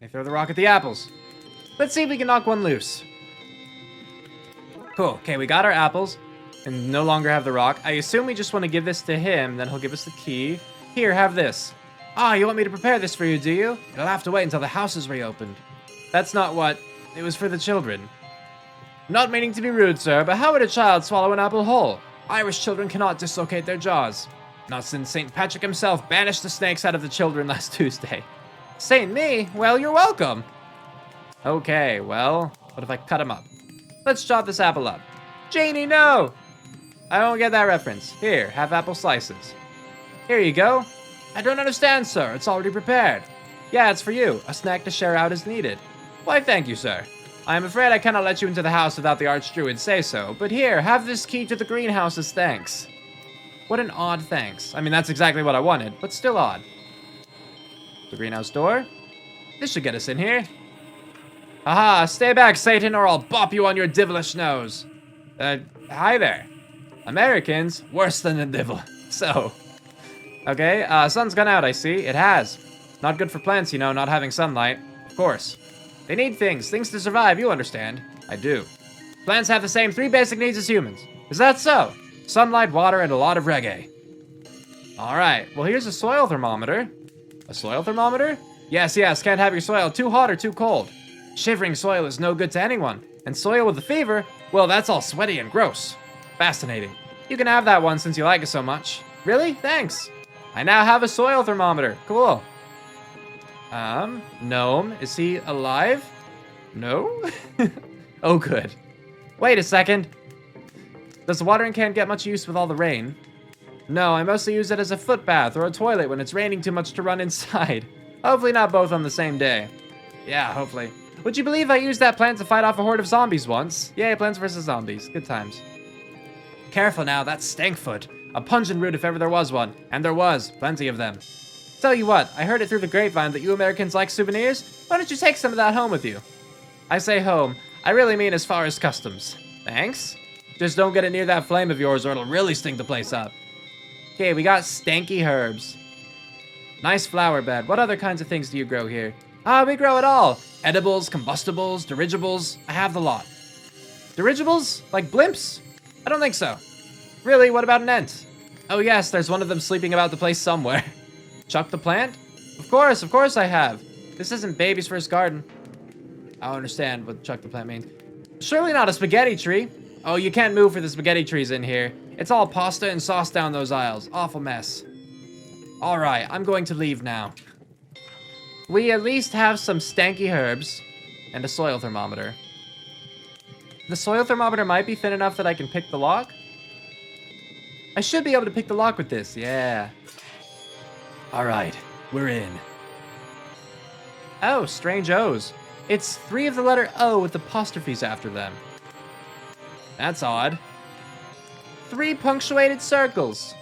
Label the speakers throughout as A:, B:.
A: They throw the rock at the apples. Let's see if we can knock one loose. Cool. Okay, we got our apples and no longer have the rock. I assume we just want to give this to him, then he'll give us the key. Here, have this. Ah, you want me to prepare this for you, do you? It'll have to wait until the house is reopened. That's not what... It was for the children. Not meaning to be rude, sir, but how would a child swallow an apple whole? Irish children cannot dislocate their jaws. Not since St. Patrick himself banished the snakes out of the children last Tuesday. Saint me? Well, you're welcome. Okay, well, what if I cut him up? Let's chop this apple up. Janie, no! I don't get that reference. Here, have apple slices. Here you go. I don't understand, sir. It's already prepared. Yeah, it's for you. A snack to share out is needed. Why, thank you, sir. I am afraid I cannot let you into the house without the Archdruid say so, but here, have this key to the greenhouse as thanks. What an odd thanks. I mean, that's exactly what I wanted, but still odd. The greenhouse door. This should get us in here. Aha, stay back, Satan, or I'll bop you on your devilish nose. Hi there. Americans, worse than the devil. So, okay, sun's gone out, I see. It has. Not good for plants, you know, not having sunlight. Of course. They need things to survive, you understand. I do. Plants have the same 3 basic needs as humans. Is that so? Sunlight, water, and a lot of reggae. Alright, well here's a soil thermometer. A soil thermometer? Yes, can't have your soil too hot or too cold. Shivering soil is no good to anyone. And soil with a fever, well, that's all sweaty and gross. Fascinating. You can have that one since you like it so much. Really? Thanks. I now have a soil thermometer. Cool. Gnome, is he alive? No? Oh, good. Wait a second. Does the watering can get much use with all the rain? No, I mostly use it as a foot bath or a toilet when it's raining too much to run inside. Hopefully not both on the same day. Yeah, hopefully. Would you believe I used that plant to fight off a horde of zombies once? Yay, Plants vs. Zombies. Good times. Careful now, that's Stankfoot. A pungent root if ever there was one. And there was. Plenty of them. Tell you what, I heard it through the grapevine that you Americans like souvenirs. Why don't you take some of that home with you? I say home. I really mean as far as customs. Thanks. Just don't get it near that flame of yours or it'll really stink the place up. Okay, we got stanky herbs. Nice flower bed. What other kinds of things do you grow here? We grow it all. Edibles, combustibles, dirigibles. I have the lot. Dirigibles? Like blimps? I don't think so. Really, what about an ent? Oh yes, there's one of them sleeping about the place somewhere. Chuck the plant? Of course I have. This isn't baby's first garden. I don't understand what chuck the plant means. Surely not a spaghetti tree. Oh, you can't move for the spaghetti trees in here. It's all pasta and sauce down those aisles. Awful mess. Alright, I'm going to leave now. We at least have some stanky herbs and a soil thermometer. The soil thermometer might be thin enough that I can pick the lock. I should be able to pick the lock with this, yeah. Alright, we're in. Oh, strange O's. It's 3 of the letter O with apostrophes after them. That's odd. 3 punctuated circles.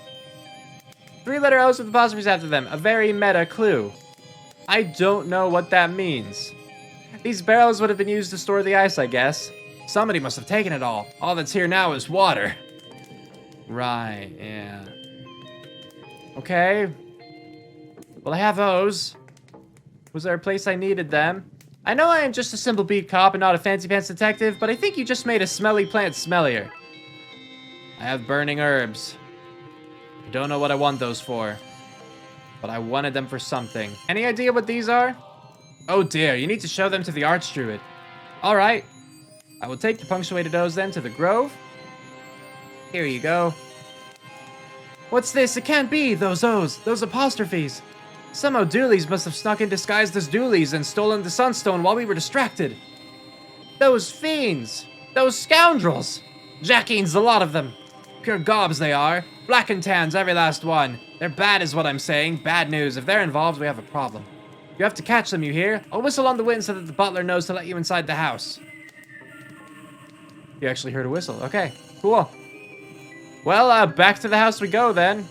A: 3 letter O's with apostrophes after them. A very meta clue. I don't know what that means. These barrels would have been used to store the ice, I guess. Somebody must have taken it all. All that's here now is water. Right, yeah. Okay. Well, I have those. Was there a place I needed them? I know I am just a simple beat cop and not a fancy pants detective, but I think you just made a smelly plant smellier. I have burning herbs. I don't know what I want those for, but I wanted them for something. Any idea what these are? Oh dear, you need to show them to the Archdruid. Alright. I will take the punctuated O's then to the Grove. Here you go. What's this? It can't be! Those O's, those apostrophes. Some O'Doolies must have snuck in disguised as Doolies and stolen the Sunstone while we were distracted. Those fiends! Those scoundrels! Jackines, a lot of them. Pure gobs they are. Black and tans, every last one. They're bad is what I'm saying. Bad news. If they're involved, we have a problem. You have to catch them, you hear? I'll whistle on the wind so that the butler knows to let you inside the house. You actually heard a whistle. Okay, cool. Well, back to the house we go then.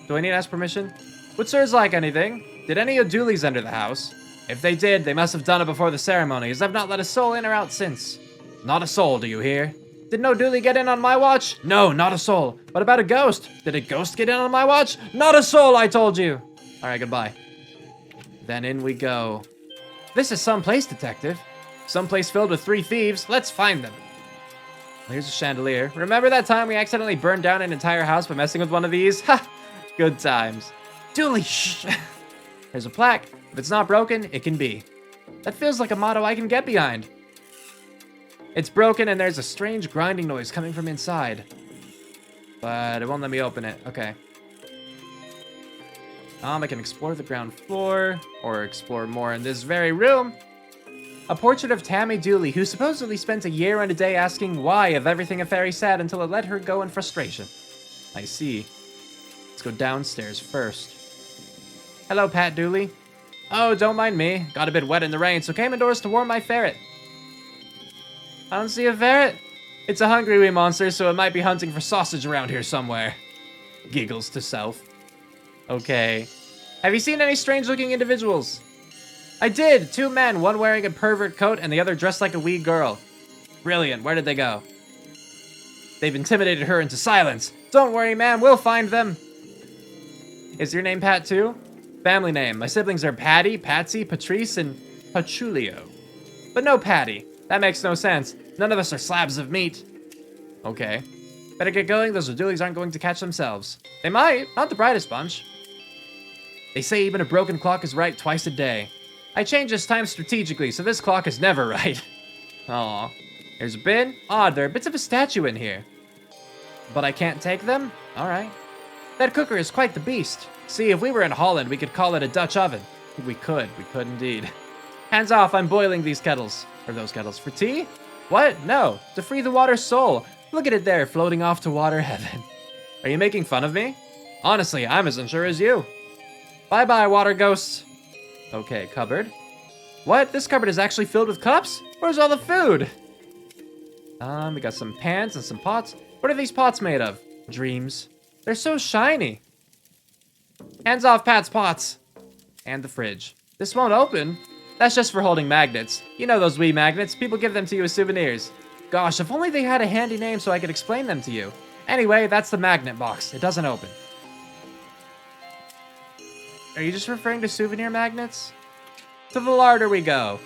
A: Do I need to ask permission? Would sirs like anything? Did any O'Doolies enter the house? If they did, they must have done it before the ceremony, as I've not let a soul in or out since. Not a soul, do you hear? Did no Dooley get in on my watch? No, not a soul. What about a ghost? Did a ghost get in on my watch? Not a soul, I told you. All right, goodbye. Then in we go. This is someplace, detective. Someplace filled with 3 thieves. Let's find them. Here's a chandelier. Remember that time we accidentally burned down an entire house by messing with one of these? Ha! Good times. Dooley, shh! There's a plaque. If it's not broken, it can be. That feels like a motto I can get behind. It's broken and there's a strange grinding noise coming from inside. But it won't let me open it. Okay. I can explore the ground floor, or explore more in this very room. A portrait of Tammy Dooley, who supposedly spent a year and a day asking why of everything a fairy said until it let her go in frustration. I see. Let's go downstairs first. Hello, Pat Dooley. Oh, don't mind me. Got a bit wet in the rain, so came indoors to warm my ferret. I don't see a ferret. It's a hungry wee monster, so it might be hunting for sausage around here somewhere. Giggles to self. Okay. Have you seen any strange-looking individuals? I did. 2 men, one wearing a pervert coat and the other dressed like a wee girl. Brilliant. Where did they go? They've intimidated her into silence. Don't worry, ma'am. We'll find them. Is your name Pat too? Family name. My siblings are Patty, Patsy, Patrice, and Patchoulio. But no Patty. That makes no sense. None of us are slabs of meat. Okay. Better get going. Those Doolies aren't going to catch themselves. They might. Not the brightest bunch. They say even a broken clock is right twice a day. I change this time strategically, so this clock is never right. Aw. Here's a bin. Odd, there are bits of a statue in here. But I can't take them? Alright. That cooker is quite the beast. See, if we were in Holland, we could call it a Dutch oven. We could indeed. Hands off, I'm boiling these kettles. Or those kettles. For tea? What? No. To free the water's soul. Look at it there, floating off to water heaven. Are you making fun of me? Honestly, I'm as unsure as you. Bye-bye, water ghosts. Okay, cupboard. What? This cupboard is actually filled with cups? Where's all the food? We got some pans and some pots. What are these pots made of? Dreams. They're so shiny. Hands off Pat's pots. And the fridge. This won't open. That's just for holding magnets. You know those wee magnets. People give them to you as souvenirs. Gosh, if only they had a handy name so I could explain them to you. Anyway, that's the magnet box. It doesn't open. Are you just referring to souvenir magnets? To the larder we go.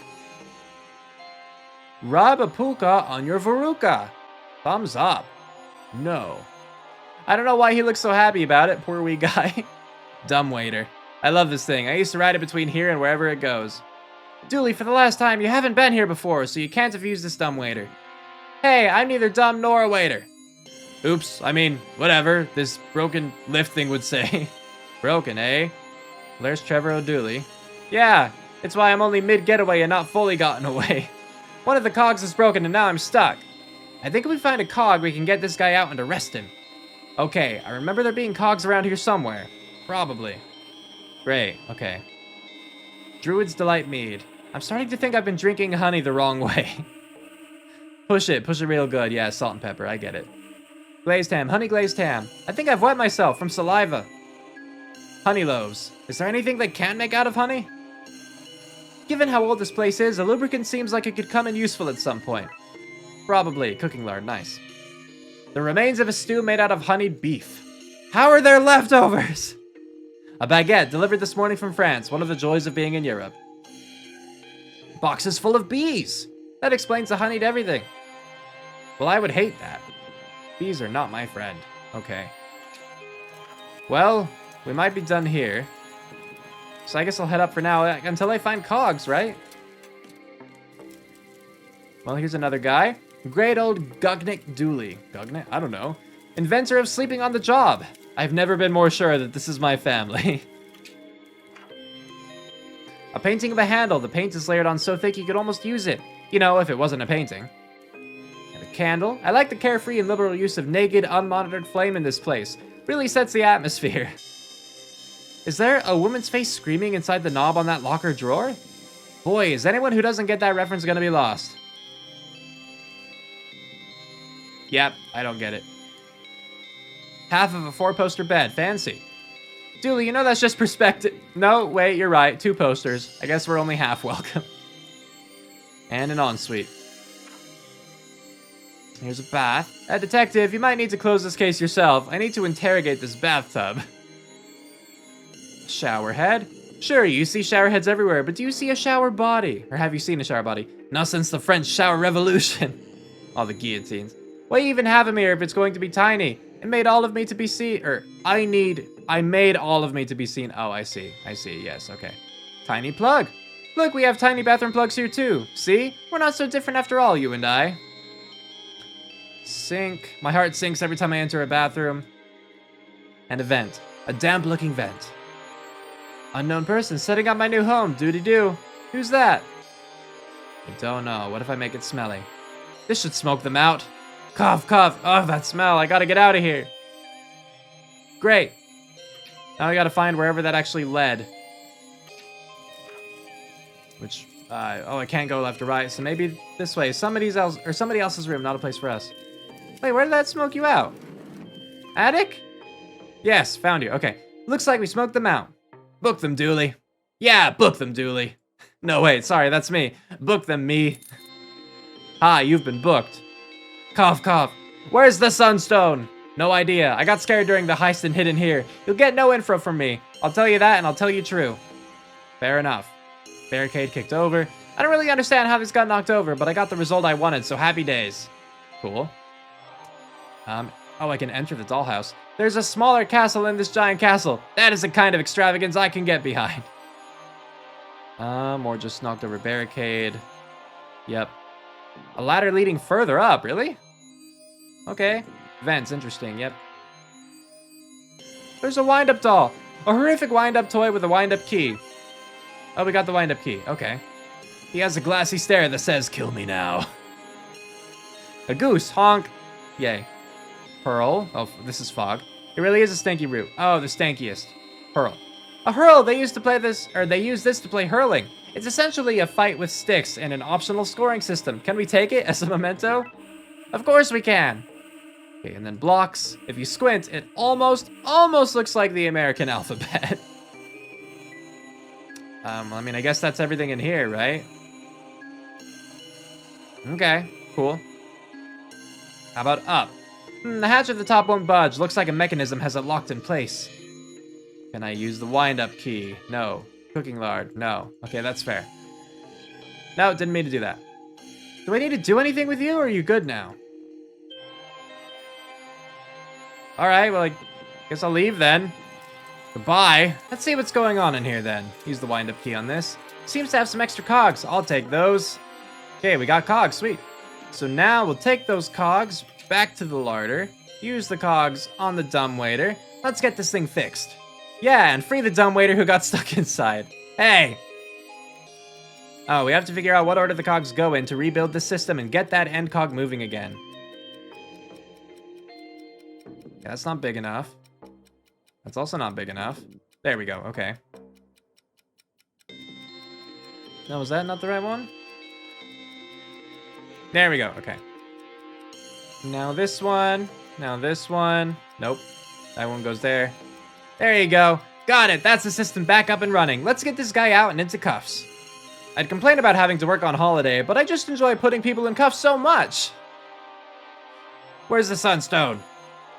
A: Rub a puka on your veruca. Thumbs up. No. I don't know why he looks so happy about it, poor wee guy. Dumb waiter. I love this thing. I used to ride it between here and wherever it goes. Dooley, for the last time, you haven't been here before, so you can't have used this dumb waiter. Hey, I'm neither dumb nor a waiter. Oops, I mean, whatever, this broken lift thing would say. Broken, eh? There's Trevor O'Dooley. Yeah, it's why I'm only mid-getaway and not fully gotten away. One of the cogs is broken and now I'm stuck. I think if we find a cog, we can get this guy out and arrest him. Okay, I remember there being cogs around here somewhere. Probably. Great, okay. Druid's Delight Mead. I'm starting to think I've been drinking honey the wrong way. Push it real good. Yeah, salt and pepper, I get it. Glazed ham, honey glazed ham. I think I've wet myself from saliva. Honey loaves. Is there anything they can't make out of honey? Given how old this place is, a lubricant seems like it could come in useful at some point. Probably. Cooking lard, nice. The remains of a stew made out of honeyed beef. How are there leftovers? A baguette delivered this morning from France, one of the joys of being in Europe. Boxes full of bees. That explains the honeyed everything. Well, I would hate that. Bees are not my friend. Okay. Well, we might be done here. So I guess I'll head up for now until I find cogs, right? Well, here's another guy. Great old Gugnick Dooley. Gugnick? I don't know. Inventor of sleeping on the job. I've never been more sure that this is my family. A painting of a handle. The paint is layered on so thick you could almost use it. You know, if it wasn't a painting. And a candle. I like the carefree and liberal use of naked, unmonitored flame in this place. Really sets the atmosphere. Is there a woman's face screaming inside the knob on that locker drawer? Boy, is anyone who doesn't get that reference gonna be lost. Yep, I don't get it. Half of a 4-poster bed. Fancy. Dooley, you know that's just perspective. No, wait, you're right. 2 posters. I guess we're only half welcome. And an ensuite. Here's a bath. Detective, you might need to close this case yourself. I need to interrogate this bathtub. Shower head. Sure, you see shower heads everywhere, but do you see a shower body? Or have you seen a shower body? Not since the French shower revolution. All the guillotines. Why even have a mirror if it's going to be tiny? It made all of me to be seen, I made all of me to be seen. Oh, I see, yes, okay. Tiny plug. Look, we have tiny bathroom plugs here too. See? We're not so different after all, you and I. Sink. My heart sinks every time I enter a bathroom. And a vent. A damp looking vent. Unknown person setting up my new home. Doody-doo. Who's that? I don't know. What if I make it smelly? This should smoke them out. Cough, cough. Oh, that smell. I gotta get out of here. Great. Now I gotta find wherever that actually led. Which, oh, I can't go left or right, so maybe this way. Somebody else's room, not a place for us. Wait, where did that smoke you out? Attic? Yes, found you. Okay. Looks like we smoked them out. Book them, Dooley. Yeah, book them, Dooley. No, wait, sorry, that's me. Book them, me. Hi, you've been booked. Cough, cough. Where's the sunstone? No idea. I got scared during the heist and hid in here. You'll get no info from me. I'll tell you that, and I'll tell you true. Fair enough. Barricade kicked over. I don't really understand how this got knocked over, but I got the result I wanted, so happy days. Cool. Oh, I can enter the dollhouse. There's a smaller castle in this giant castle. That is the kind of extravagance I can get behind. Or just knocked over barricade. Yep. A ladder leading further up, really? Okay. Vents, interesting, yep. There's a wind-up doll. A horrific wind-up toy with a wind-up key. Oh, we got the wind-up key, okay. He has a glassy stare that says, kill me now. A goose, honk. Yay. Pearl. Oh, this is fog. It really is a stinky root. Oh, the stankiest. Pearl. A hurl! They use this to play hurling. It's essentially a fight with sticks and an optional scoring system. Can we take it as a memento? Of course we can. Okay, and then blocks. If you squint, it almost looks like the American alphabet. I mean, I guess that's everything in here, right? Okay, cool. How about up? The hatch at the top won't budge. Looks like a mechanism has it locked in place. Can I use the wind-up key? No. Cooking lard? No. Okay, that's fair. No, didn't mean to do that. Do I need to do anything with you, or are you good now? Alright, well, I guess I'll leave then. Goodbye. Let's see what's going on in here then. Use the wind-up key on this. Seems to have some extra cogs. I'll take those. Okay, we got cogs. Sweet. So now we'll take those cogs back to the larder. Use the cogs on the dumbwaiter. Let's get this thing fixed. Yeah, and free the dumbwaiter who got stuck inside. Hey! Oh, we have to figure out what order the cogs go in to rebuild the system and get that end cog moving again. Yeah, that's not big enough. That's also not big enough. There we go, okay. No, was that not the right one? There we go, okay. Now this one. Now this one. Nope. That one goes there. There you go. Got it. That's the system back up and running. Let's get this guy out and into cuffs. I'd complain about having to work on holiday, but I just enjoy putting people in cuffs so much. Where's the sunstone?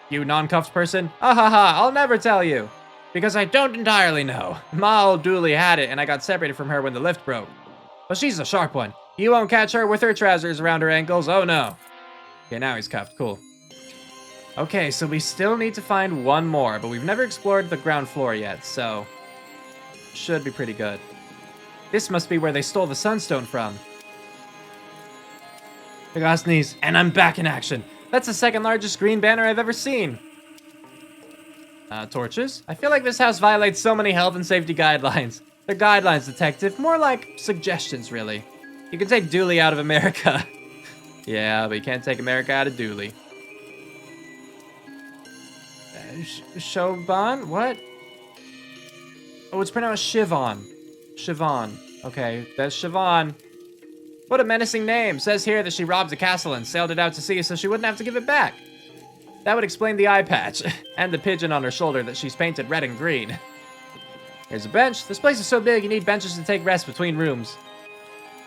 A: You non-cuffed person? Ha, I'll never tell you. Because I don't entirely know. Ma old Dooley had it, and I got separated from her when the lift broke. But she's a sharp one. You won't catch her with her trousers around her ankles, oh no. Okay, now he's cuffed, cool. Okay, so we still need to find one more, but we've never explored the ground floor yet, so... should be pretty good. This must be where they stole the sunstone from. I gotta sneeze, and I'm back in action. That's the second largest green banner I've ever seen. Torches? I feel like this house violates so many health and safety guidelines. They're guidelines, detective. More like suggestions, really. You can take Dooley out of America. Yeah, but you can't take America out of Dooley. Shoban? What? Oh, it's pronounced Shivon. Shivon. Okay, that's Shivon. What a menacing name. Says here that she robbed a castle and sailed it out to sea so she wouldn't have to give it back. That would explain the eye patch and the pigeon on her shoulder that she's painted red and green. Here's a bench. This place is so big you need benches to take rest between rooms.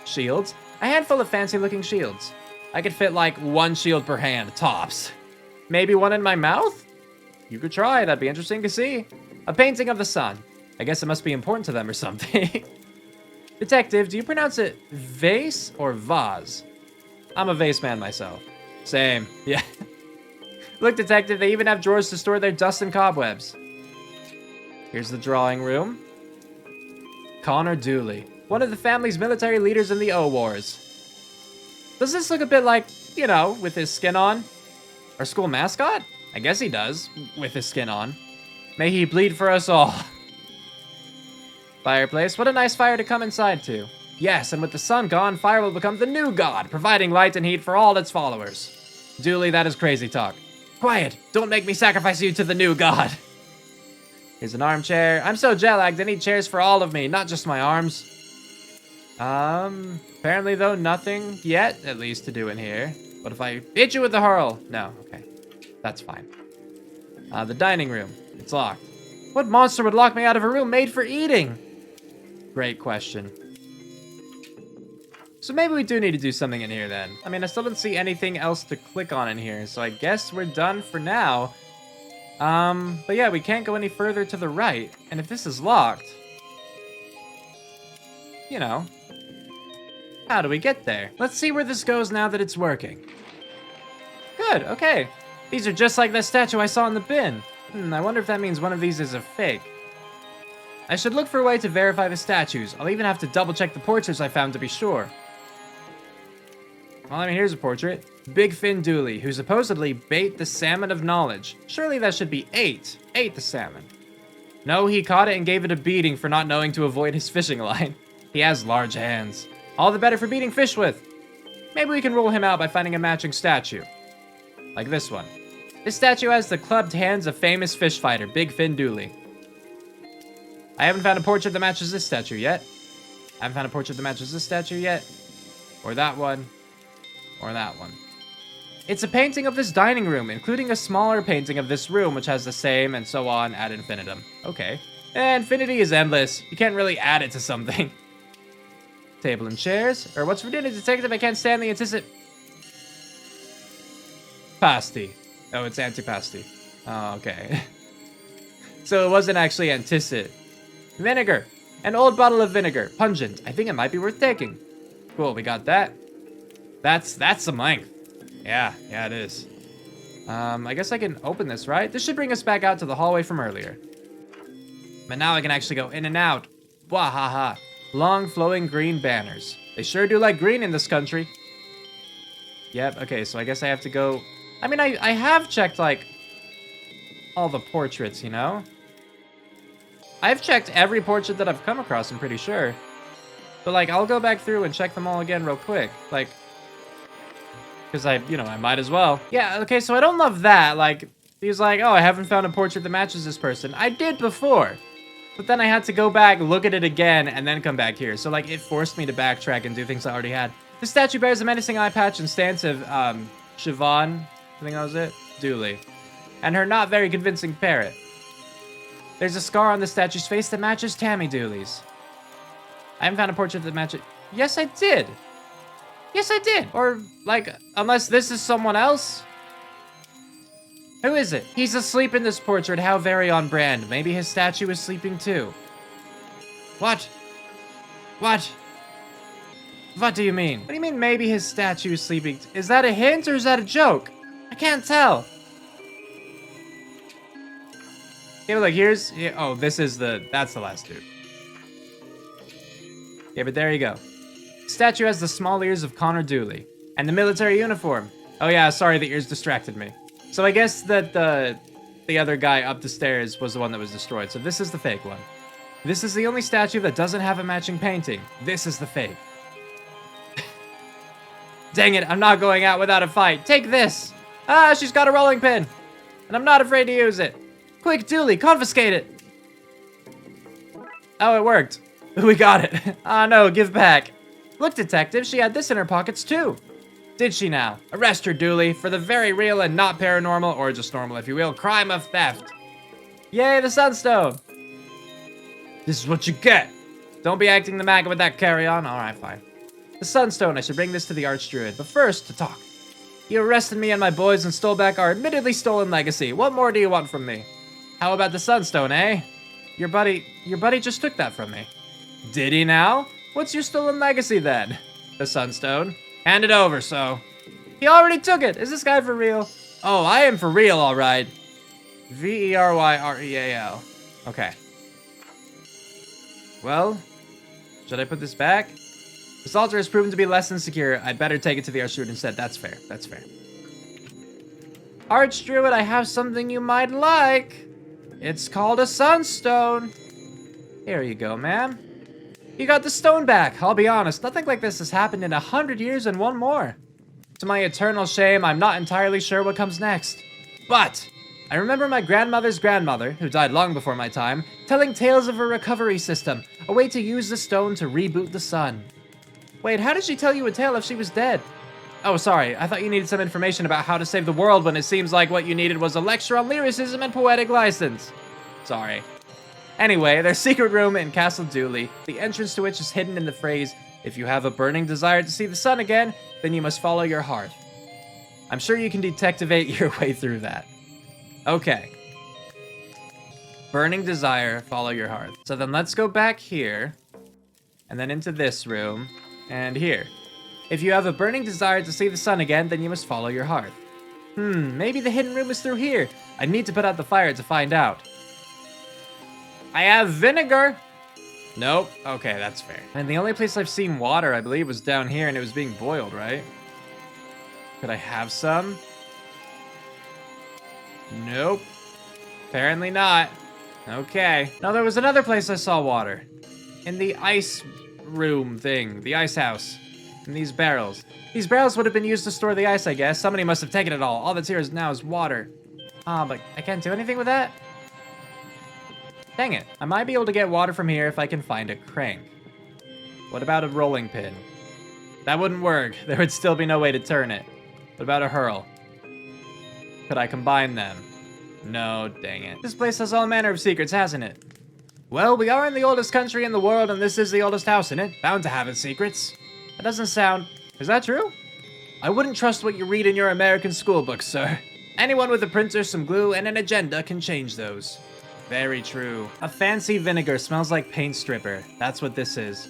A: Shields. A handful of fancy-looking shields. I could fit like one shield per hand, tops. Maybe one in my mouth? You could try, that'd be interesting to see. A painting of the sun. I guess it must be important to them or something. Detective, do you pronounce it vase or vase? I'm a vase man myself. Same, yeah. Look, Detective, they even have drawers to store their dust and cobwebs. Here's the drawing room. Connor Dooley, one of the family's military leaders in the O-Wars. Does this look a bit like, you know, with his skin on? Our school mascot? I guess he does, with his skin on. May he bleed for us all. Fireplace, what a nice fire to come inside to. Yes, and with the sun gone, fire will become the new god, providing light and heat for all its followers. Dooley, that is crazy talk. Quiet, don't make me sacrifice you to the new god. Here's an armchair. I'm so jet-lagged, I need chairs for all of me, not just my arms. Apparently though, nothing yet, at least, to do in here. What if I hit you with the hurl? No, okay. That's fine. The dining room. It's locked. What monster would lock me out of a room made for eating? Great question. So maybe we do need to do something in here then. I mean, I still don't see anything else to click on in here, so I guess we're done for now. But yeah, we can't go any further to the right. And if this is locked, you know, how do we get there? Let's see where this goes now that it's working. Good, okay. These are just like that statue I saw in the bin. I wonder if that means one of these is a fake. I should look for a way to verify the statues. I'll even have to double check the portraits I found to be sure. Well, I mean, here's a portrait. Big Fin Dooley, who supposedly bait the salmon of knowledge. Surely that should be ate the salmon. No, he caught it and gave it a beating for not knowing to avoid his fishing line. He has large hands. All the better for beating fish with. Maybe we can rule him out by finding a matching statue. Like this one. This statue has the clubbed hands of famous fish fighter, Big Fin Dooley. I haven't found a portrait that matches this statue yet. I haven't found a portrait that matches this statue yet. Or that one. Or that one. It's a painting of this dining room, including a smaller painting of this room, which has the same, and so on, ad infinitum. Okay. Infinity is endless. You can't really add it to something. Table and chairs. Or what's for dinner, Detective? I can't stand the Pasty. Oh, it's antipasti. Oh, okay. So it wasn't actually anticid. Vinegar. An old bottle of vinegar. Pungent. I think it might be worth taking. Cool, we got that. That's some length. Yeah, it is. I guess I can open this, right? This should bring us back out to the hallway from earlier. But now I can actually go in and out. Wahaha. Long flowing green banners. They sure do like green in this country. Yep, okay, so I guess I have to go... I mean, I have checked, like, all the portraits, you know? I've checked every portrait that I've come across, I'm pretty sure. But, like, I'll go back through and check them all again real quick. Like, because I might as well. Yeah, okay, so I don't love that. Like, he's like, oh, I haven't found a portrait that matches this person. I did before. But then I had to go back, look at it again, and then come back here. So, like, it forced me to backtrack and do things I already had. The statue bears a menacing eye patch and stance of, Siobhan, I think that was it, Dooley, and her not very convincing parrot. There's a scar on the statue's face that matches Tammy Dooley's. I haven't found a portrait that matches... Yes, I did. Yes, I did. Or, like, unless this is someone else? Who is it? He's asleep in this portrait. How very on brand. Maybe his statue is sleeping too. What? What? What do you mean? What do you mean maybe his statue is sleeping? Is that a hint or is that a joke? I can't tell. Yeah, but like here's... Yeah, oh, this is the... That's the last dude. Yeah, but there you go. Statue has the small ears of Connor Dooley. And the military uniform. Oh yeah, sorry, the ears distracted me. So I guess that the other guy up the stairs was the one that was destroyed. So this is the fake one. This is the only statue that doesn't have a matching painting. This is the fake. Dang it, I'm not going out without a fight. Take this. Ah, she's got a rolling pin. And I'm not afraid to use it. Quick, Dooley, confiscate it. Oh, it worked. We got it. Ah, no, give back. Look, Detective, she had this in her pockets too. Did she now? Arrest her, Dooley, for the very real and not paranormal, or just normal, if you will, crime of theft. Yay, the Sunstone. This is what you get. Don't be acting the maggot with that carry-on. All right, fine. The Sunstone, I should bring this to the Archdruid, but first, to talk. You arrested me and my boys and stole back our admittedly stolen legacy. What more do you want from me? How about the Sunstone, eh? Your buddy just took that from me. Did he now? What's your stolen legacy then? The Sunstone. Hand it over, so. He already took it. Is this guy for real? Oh, I am for real, all right. Veryreal. Okay. Well, should I put this back? This altar has proven to be less than secure. I'd better take it to the Archduke instead. That's fair. That's fair. Archdruid, I have something you might like. It's called a Sunstone. Here you go, ma'am. You got the stone back. I'll be honest, nothing like this has happened in 100 years and one more. To my eternal shame, I'm not entirely sure what comes next. But I remember my grandmother's grandmother, who died long before my time, telling tales of a recovery system, a way to use the stone to reboot the sun. Wait, how did she tell you a tale if she was dead? Oh, sorry, I thought you needed some information about how to save the world when it seems like what you needed was a lecture on lyricism and poetic license. Sorry. Anyway, their secret room in Castle Dooley, the entrance to which is hidden in the phrase, if you have a burning desire to see the sun again, then you must follow your heart. I'm sure you can detectivate your way through that. Okay. Burning desire, follow your heart. So then let's go back here, and then into this room, and here. If you have a burning desire to see the sun again, then you must follow your heart. Maybe the hidden room is through here. I need to put out the fire to find out. I have vinegar. Nope. Okay, that's fair. And the only place I've seen water, I believe, was down here, and it was being boiled, right? Could I have some? Nope. Apparently not. Okay. Now, there was another place I saw water. In the ice room thing. The ice house. In these barrels. These barrels would have been used to store the ice, I guess. Somebody must have taken it all. All that's here now is water. But I can't do anything with that? Dang it. I might be able to get water from here if I can find a crank. What about a rolling pin? That wouldn't work. There would still be no way to turn it. What about a hurl? Could I combine them? No, dang it. This place has all manner of secrets, hasn't it? Well, we are in the oldest country in the world, and this is the oldest house in it. Bound to have its secrets. That doesn't sound... Is that true? I wouldn't trust what you read in your American school books, sir. Anyone with a printer, some glue, and an agenda can change those. Very true. A fancy vinegar smells like paint stripper. That's what this is.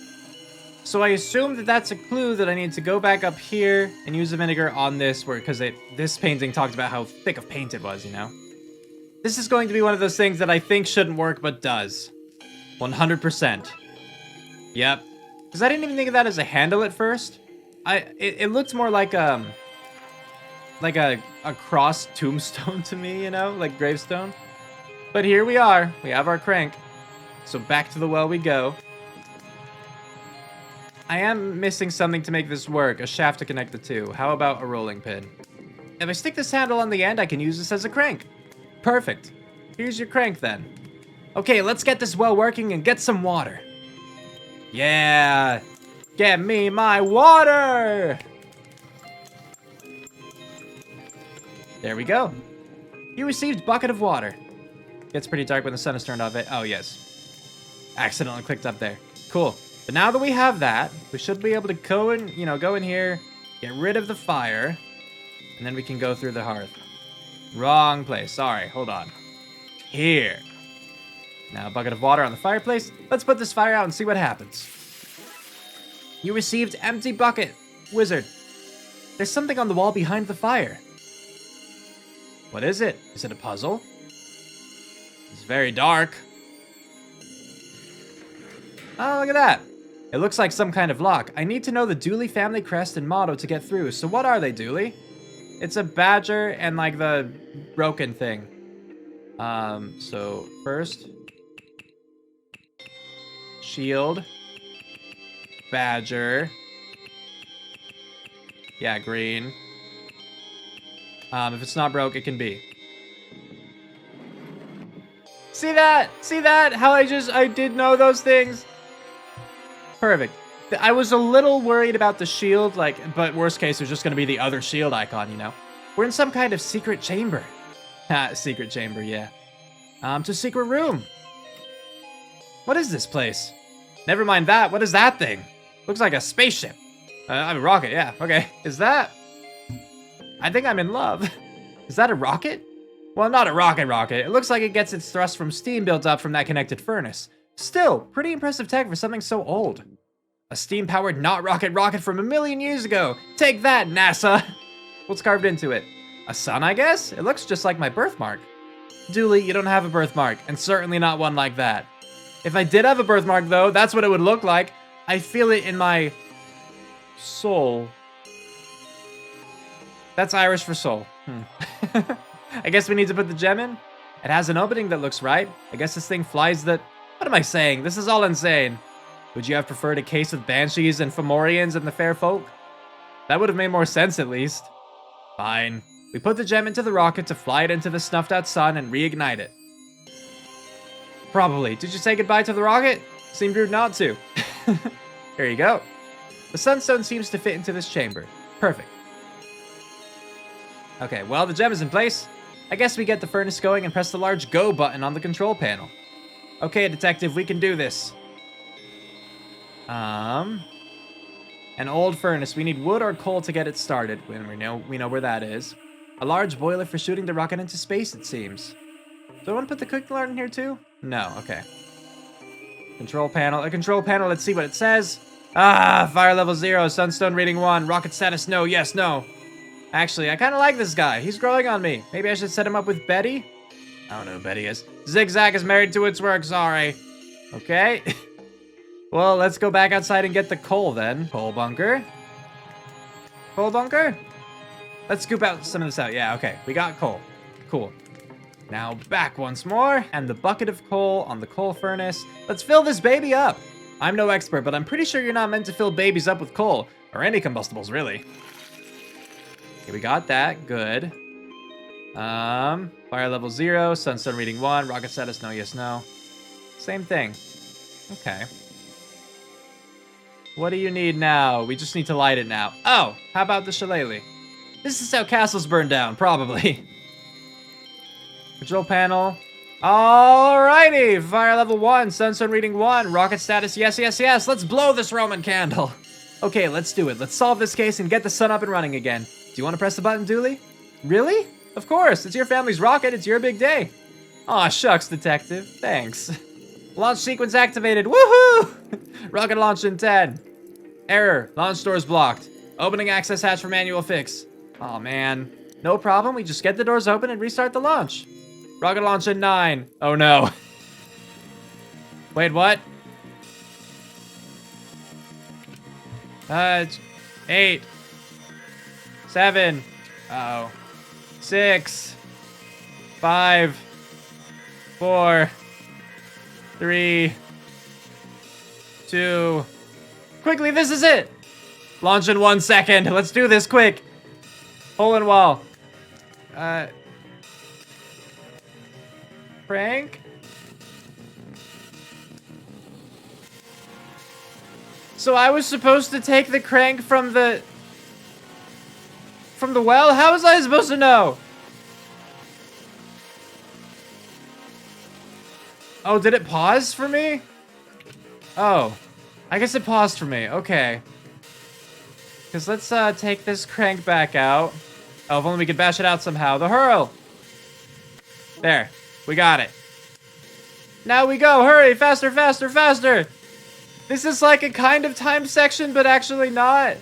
A: So I assume that that's a clue that I need to go back up here and use the vinegar on this, because this painting talked about how thick of paint it was, you know? This is going to be one of those things that I think shouldn't work, but does. 100%. Yep. Because I didn't even think of that as a handle at first. It looked more like a cross tombstone to me, you know? Like gravestone. But here we are. We have our crank. So back to the well we go. I am missing something to make this work. A shaft to connect the two. How about a rolling pin? If I stick this handle on the end, I can use this as a crank. Perfect. Here's your crank then. Okay, let's get this well working and get some water. Yeah. Get me my water. There we go. You received bucket of water. Gets pretty dark when the sun is turned off. Oh, yes. Accidentally clicked up there. Cool. But now that we have that, we should be able to go in here, get rid of the fire, and then we can go through the hearth. Wrong place. Sorry. Hold on. Here. Now a bucket of water on the fireplace. Let's put this fire out and see what happens. You received empty bucket, wizard. There's something on the wall behind the fire. What is it? Is it a puzzle? It's very dark. Oh, look at that. It looks like some kind of lock. I need to know the Dooley family crest and motto to get through. So what are they, Dooley? It's a badger and like the broken thing. So first, shield, badger. Yeah, green. If it's not broke, it can be. See that? See that? How I did know those things? Perfect. I was a little worried about the shield, but worst case, there's just going to be the other shield icon, you know? We're in some kind of secret chamber. Secret chamber, yeah. To secret room. What is this place? Never mind that. What is that thing? Looks like a spaceship. I'm a rocket, yeah. Okay. Is that... I think I'm in love. Is that a rocket? Well, not a rocket. It looks like it gets its thrust from steam built up from that connected furnace. Still, pretty impressive tech for something so old. A steam-powered not rocket from a million years ago. Take that, NASA! What's carved into it? A sun, I guess? It looks just like my birthmark. Dooley, you don't have a birthmark, and certainly not one like that. If I did have a birthmark, though, that's what it would look like. I feel it in my soul. That's Irish for soul. I guess we need to put the gem in. It has an opening that looks right. I guess this thing flies the... What am I saying? This is all insane. Would you have preferred a case with banshees and Fomorians and the fair folk? That would have made more sense, at least. Fine. We put the gem into the rocket to fly it into the snuffed out sun and reignite it. Probably. Did you say goodbye to the rocket? Seemed rude not to. Here you go. The sunstone seems to fit into this chamber. Perfect. Okay, well, the gem is in place. I guess we get the furnace going and press the large go button on the control panel. Okay, detective, we can do this. An old furnace. We need wood or coal to get it started. We know where that is. A large boiler for shooting the rocket into space, it seems. Do I want to put the cooking lard in here too? No, okay. Control panel. A control panel, let's see what it says. Ah, fire level 0, sunstone reading 1, rocket status no, yes, no. Actually, I kind of like this guy. He's growing on me. Maybe I should set him up with Betty? I don't know who Betty is. Zigzag is married to its work, sorry. Okay. Well, let's go back outside and get the coal then. Coal bunker. Coal bunker? Let's scoop out some of this out. Yeah, okay. We got coal. Cool. Now back once more, and the bucket of coal on the coal furnace. Let's fill this baby up. I'm no expert, but I'm pretty sure you're not meant to fill babies up with coal, or any combustibles, really. Okay, we got that. Good. Fire level 0, sunstone reading 1, rocket status no, yes, no. Same thing. Okay. What do you need now? We just need to light it now. Oh, how about the shillelagh? This is how castles burn down, probably. Control panel. Alrighty, fire level 1, sunstone reading 1, rocket status yes, yes, yes. Let's blow this Roman candle. Okay, let's do it. Let's solve this case and get the sun up and running again. Do you want to press the button, Dooley? Really? Of course, it's your family's rocket. It's your big day. Aw, shucks, detective. Thanks. Launch sequence activated. Woohoo! Rocket launch in 10. Error. Launch doors blocked. Opening access hatch for manual fix. Aw, man. No problem. We just get the doors open and restart the launch. Rocket launch in 9. Oh, no. Wait, what? 8. 7. Uh-oh. 6. 5. 4. 3. 2. Quickly, this is it! Launch in 1 second. Let's do this quick. Hole in wall. Crank? So I was supposed to take the crank from the well? How was I supposed to know? Oh, did it pause for me? Oh, I guess it paused for me. Okay. Because let's take this crank back out. Oh, if only we could bash it out somehow. The hurl. There. We got it. Now we go. Hurry. Faster, faster, faster. This is like a kind of time section, but actually not.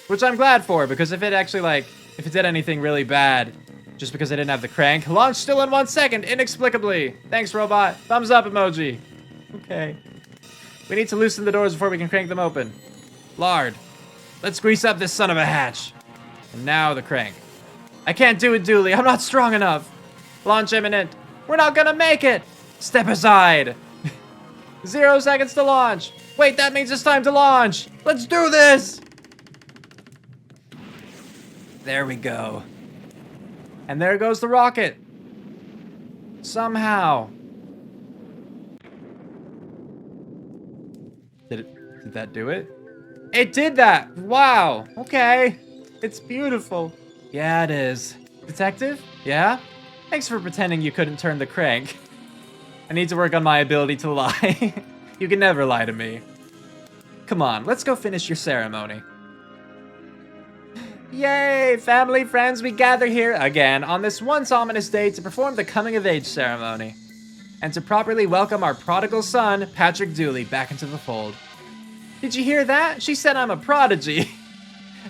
A: Which I'm glad for, because if it actually, if it did anything really bad, just because I didn't have the crank. Launch still in 1 second, inexplicably. Thanks, robot. Thumbs up emoji. Okay. We need to loosen the doors before we can crank them open. Lard. Let's grease up this son of a hatch. And now the crank. I can't do it, Dooley. I'm not strong enough. Launch imminent. We're not gonna make it. Step aside. 0 seconds to launch. Wait, that means it's time to launch. Let's do this. There we go. And there goes the rocket. Somehow. Did that do it? It did that. Wow. Okay. It's beautiful. Yeah, it is. Detective? Yeah? Thanks for pretending you couldn't turn the crank. I need to work on my ability to lie. You can never lie to me. Come on, let's go finish your ceremony. Yay! Family, friends, we gather here again on this once ominous day to perform the coming-of-age ceremony. And to properly welcome our prodigal son, Patrick Dooley, back into the fold. Did you hear that? She said I'm a prodigy.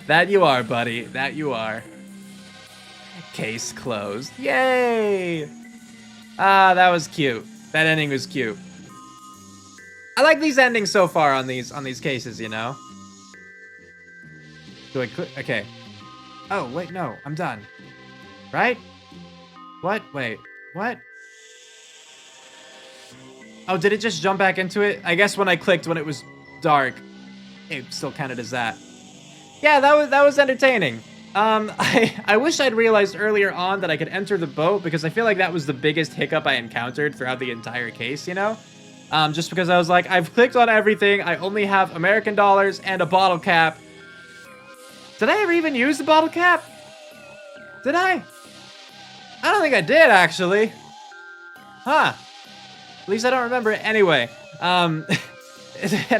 A: That you are, buddy. That you are. Case closed. Yay! Ah, that was cute. That ending was cute. I like these endings so far on these cases, you know? Do I click? Okay. Oh, wait, no. I'm done. Right? What? Wait. What? Oh, did it just jump back into it? I guess when I clicked when it was dark, it still counted as that. Yeah, that was entertaining. I wish I'd realized earlier on that I could enter the boat, because I feel like that was the biggest hiccup I encountered throughout the entire case, you know? Just because I was like, I've clicked on everything, I only have American dollars and a bottle cap. Did I ever even use the bottle cap? Did I? I don't think I did, actually. Huh. At least I don't remember it anyway. And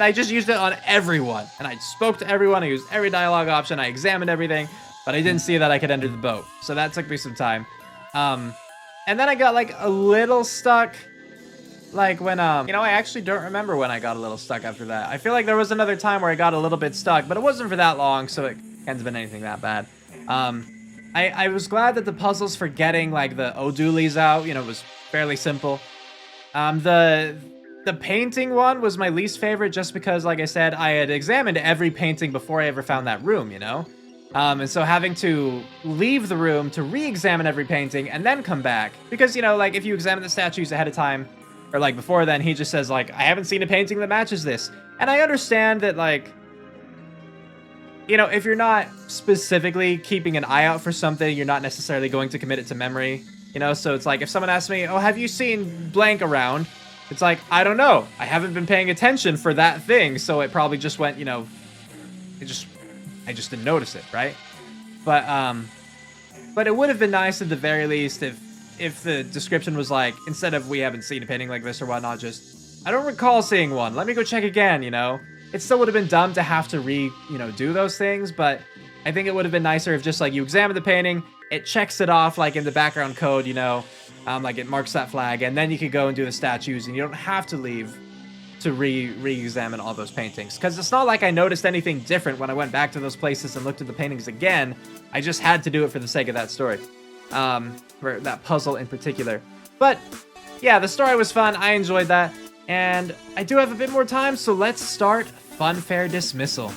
A: I just used it on everyone. And I spoke to everyone, I used every dialogue option, I examined everything, but I didn't see that I could enter the boat. So that took me some time. And then I got like a little stuck. Like when, you know, I actually don't remember when I got a little stuck after that. I feel like there was another time where I got a little bit stuck, but it wasn't for that long, so it can't have been anything that bad. I was glad that the puzzles for getting like the O'Dooleys out, you know, was fairly simple. The painting one was my least favorite just because, like I said, I had examined every painting before I ever found that room, you know? And so having to leave the room to re-examine every painting and then come back, because, you know, like if you examine the statues ahead of time, or like before then, he just says like, I haven't seen a painting that matches this. And I understand that, like, you know, if you're not specifically keeping an eye out for something, you're not necessarily going to commit it to memory. You know, so it's like if someone asks me, oh, have you seen blank around? It's like, I don't know. I haven't been paying attention for that thing, so it probably just went, you know, I just didn't notice it, right? But it would have been nice at the very least if the description was like, instead of we haven't seen a painting like this or whatnot, just, I don't recall seeing one. Let me go check again, you know? It still would have been dumb to have to do those things, but I think it would have been nicer if just like you examine the painting, it checks it off like in the background code, you know, like it marks that flag, and then you could go and do the statues, and you don't have to leave to re-examine all those paintings. Because it's not like I noticed anything different when I went back to those places and looked at the paintings again. I just had to do it for the sake of that story, for that puzzle in particular. But yeah, the story was fun. I enjoyed that, and I do have a bit more time, so let's start Funfair Dismissal.